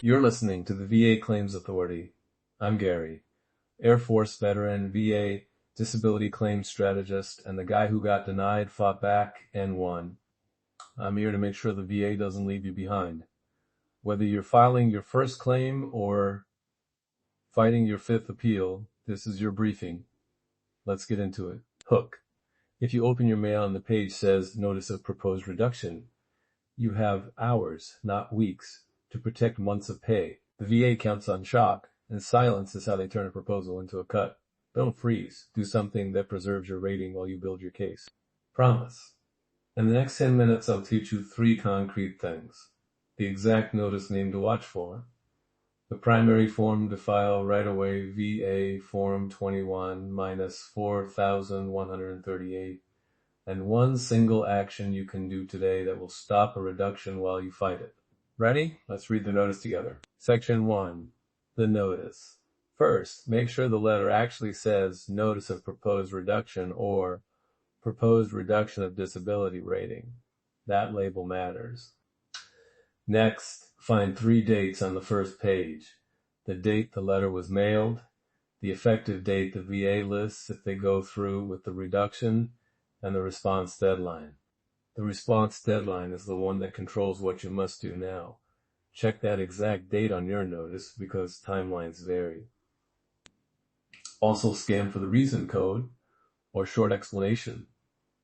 You're listening to the VA Claims Authority. I'm Gary, Air Force veteran, VA disability claims strategist, and the guy who got denied, fought back, and won. I'm here to make sure the VA doesn't leave you behind. Whether you're filing your first claim or fighting your fifth appeal, this is your briefing. Let's get into it. Hook. If you open your mail and the page says Notice of Proposed Reduction, you have hours, not weeks, to protect months of pay. The VA counts on shock, and silence is how they turn a proposal into a cut. Don't freeze. Do something that preserves your rating while you build your case. Promise. In the next 10 minutes, I'll teach you 3 concrete things. The exact notice name to watch for, the primary form to file right away, VA Form 21 minus 4,138, and one single action you can do today that will stop a reduction while you fight it. Ready? Let's read the notice together. Section 1. The notice. First, make sure the letter actually says Notice of Proposed Reduction or Proposed Reduction of Disability Rating. That label matters. Next, find 3 dates on the first page. The date the letter was mailed, the effective date the VA lists if they go through with the reduction, and the response deadline. The response deadline is the one that controls what you must do now. Check that exact date on your notice because timelines vary. Also scan for the reason code or short explanation.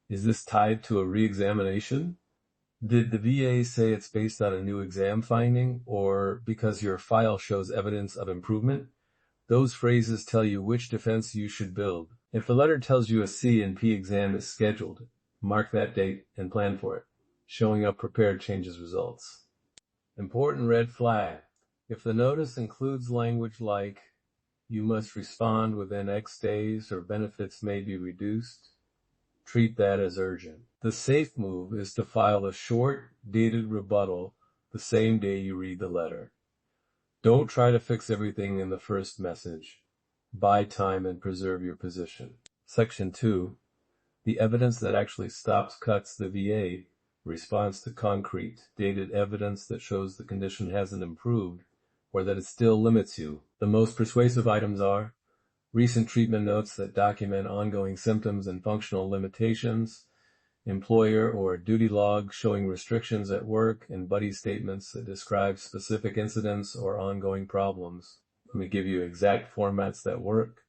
Is this tied to a re-examination? Did the VA say it's based on a new exam finding or because your file shows evidence of improvement? Those phrases tell you which defense you should build. If the letter tells you a C and P exam is scheduled, mark that date and plan for it. Showing up prepared changes results. Important red flag. If the notice includes language like, you must respond within X days or benefits may be reduced, treat that as urgent. The safe move is to file a short, dated rebuttal the same day you read the letter. Don't try to fix everything in the first message. Buy time and preserve your position. Section 2. The evidence that actually stops cuts the VA responds to concrete, dated evidence that shows the condition hasn't improved or that it still limits you. The most persuasive items are recent treatment notes that document ongoing symptoms and functional limitations, employer or duty log showing restrictions at work, and buddy statements that describe specific incidents or ongoing problems. Let me give you exact formats that work.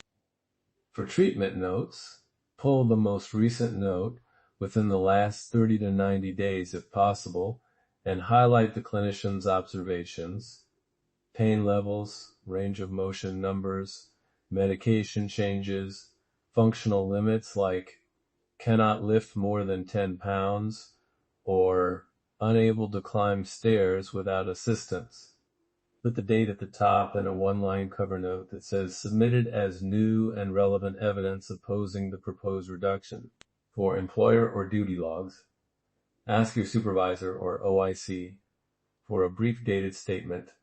For treatment notes, pull the most recent note within the last 30 to 90 days if possible, and highlight the clinician's observations, pain levels, range of motion numbers, medication changes, functional limits like cannot lift more than 10 pounds or unable to climb stairs without assistance. Put the date at the top and a 1-line cover note that says submitted as new and relevant evidence opposing the proposed reduction. For employer or duty logs, ask your supervisor or OIC for a brief dated statement,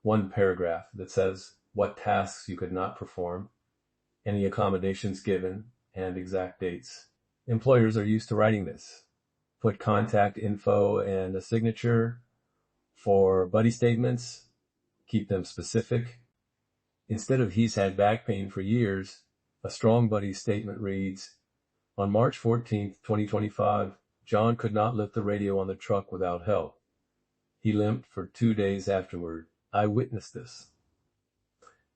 1 paragraph that says what tasks you could not perform, any accommodations given, and exact dates. Employers are used to writing this. Put contact info and a signature. For buddy statements, keep them specific. Instead of he's had back pain for years, a strong buddy statement reads, on March 14, 2025, John could not lift the radio on the truck without help. He limped for 2 days afterward. I witnessed this.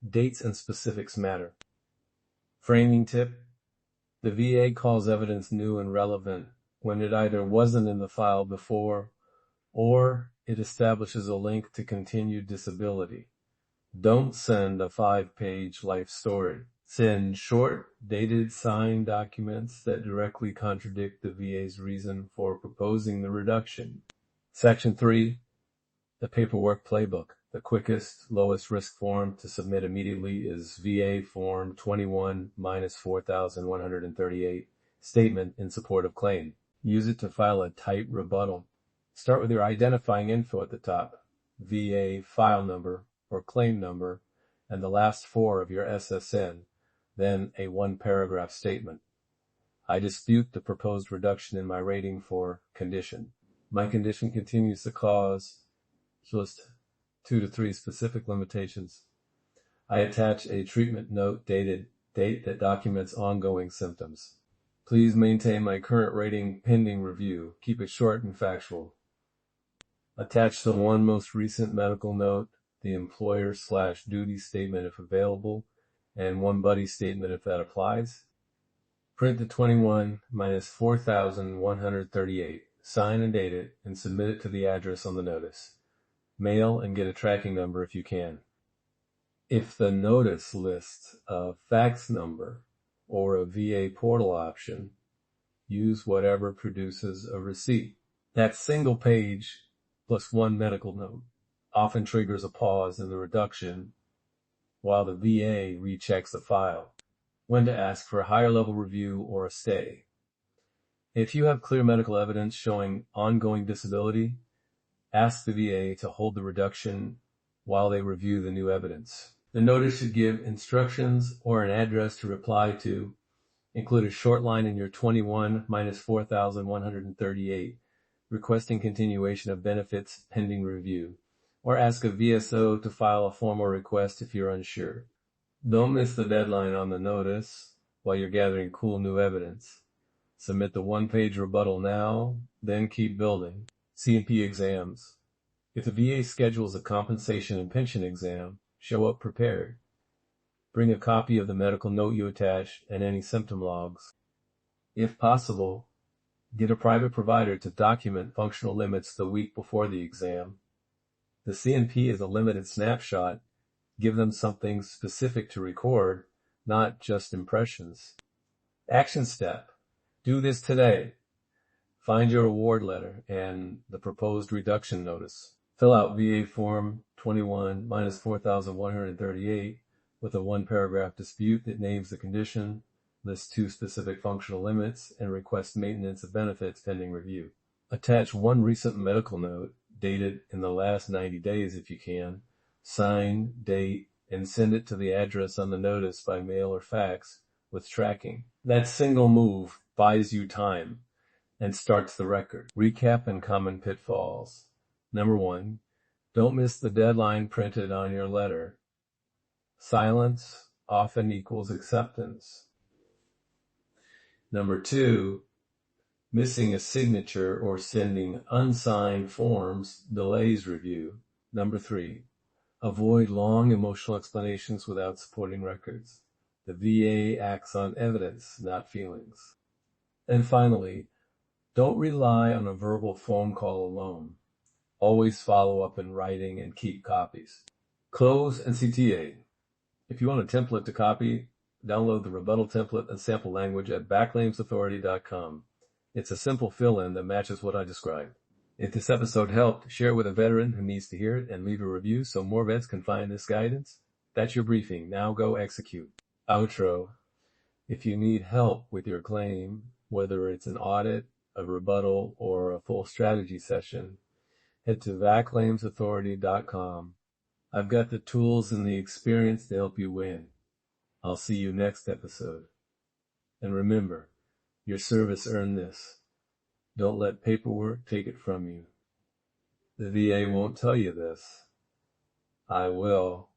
Dates and specifics matter. Framing tip. The VA calls evidence new and relevant when it either wasn't in the file before or it establishes a link to continued disability. Don't send a 5-page life story. Send short, dated, signed documents that directly contradict the VA's reason for proposing the reduction. Section 3. The paperwork playbook. The quickest, lowest risk form to submit immediately is VA Form 21 minus 4,138, Statement in Support of Claim. Use it to file a tight rebuttal. Start with your identifying info at the top, VA file number or claim number, and the last 4 of your SSN, then a 1-paragraph statement. I dispute the proposed reduction in my rating for condition. My condition continues to cause just 2 to 3 specific limitations. I attach a treatment note dated date that documents ongoing symptoms. Please maintain my current rating pending review. Keep it short and factual. Attach the one most recent medical note, the employer/duty statement if available, and one buddy statement if that applies. Print the 21 minus 4,138, sign and date it, and submit it to the address on the notice. Mail and get a tracking number if you can. If the notice lists a fax number or a VA portal option, use whatever produces a receipt. That single page plus one medical note often triggers a pause in the reduction while the VA rechecks the file. When to ask for a higher level review or a stay. If you have clear medical evidence showing ongoing disability, ask the VA to hold the reduction while they review the new evidence. The notice should give instructions or an address to reply to. Include a short line in your 21 minus 4,138 requesting continuation of benefits pending review, or ask a VSO to file a formal request if you're unsure. Don't miss the deadline on the notice while you're gathering cool new evidence. Submit the one-page rebuttal now, then keep building. C&P exams. If the VA schedules a compensation and pension exam, show up prepared. Bring a copy of the medical note you attach and any symptom logs. If possible, get a private provider to document functional limits the week before the exam. The C&P is a limited snapshot. Give them something specific to record, not just impressions. Action step. Do this today. Find your award letter and the proposed reduction notice. Fill out VA Form 21 minus 4,138 with a one-paragraph dispute that names the condition, lists 2 specific functional limits, and requests maintenance of benefits pending review. Attach one recent medical note, dated in the last 90 days if you can, sign, date, and send it to the address on the notice by mail or fax with tracking. That single move buys you time and starts the record. Recap and common pitfalls. Number 1, don't miss the deadline printed on your letter. Silence often equals acceptance. Number 2, missing a signature or sending unsigned forms delays review. Number 3, avoid long emotional explanations without supporting records. The VA acts on evidence, not feelings. And finally, don't rely on a verbal phone call alone. Always follow up in writing and keep copies. Close and CTA. If you want a template to copy, download the rebuttal template and sample language at backclaimsauthority.com. It's a simple fill-in that matches what I described. If this episode helped, share it with a veteran who needs to hear it and leave a review so more vets can find this guidance. That's your briefing. Now go execute. Outro. If you need help with your claim, whether it's an audit, a rebuttal, or a full strategy session, head to backclaimsauthority.com. I've got the tools and the experience to help you win. I'll see you next episode. And remember, your service earned this. Don't let paperwork take it from you. The VA won't tell you this. I will.